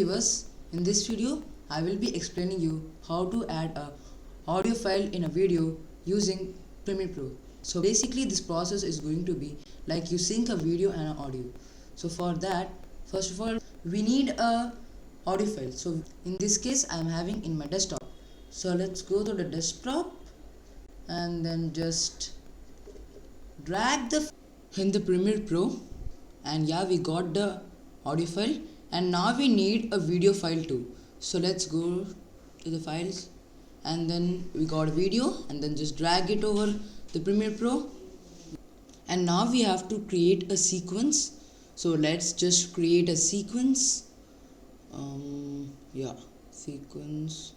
viewers, in this video I will be explaining you how to add a audio file in a video using Premiere Pro. So basically this process is going to be like you sync a video and an audio. So for that, first of all we need a audio file. So in this case I am having in my desktop. So let's go to the desktop and then just drag the in the Premiere Pro, and yeah, we got the audio file, and now we need a video file too. So let's go to the files, and then we got a video, and then just drag it over the Premiere Pro. And now we have to create a sequence. So let's just create a sequence. Sequence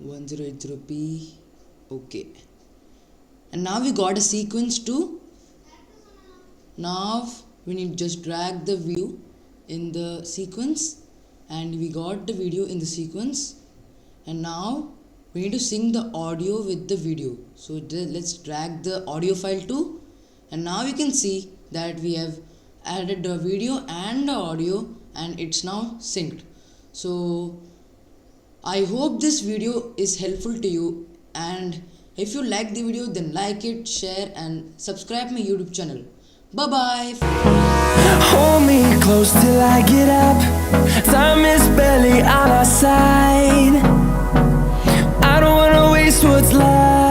1080p. Okay. And now we got a sequence too. Now we need to just drag the video in the sequence, and we got the video in the sequence, and now we need to sync the audio with the video. So let's drag the audio file too, and now you can see that we have added the video and the audio, and it's now synced. So I hope this video is helpful to you, and if you like the video, then like it, share and subscribe my YouTube channel. Bye bye. Hold me close till I get up. Time is barely on our side. I don't wanna waste what's left.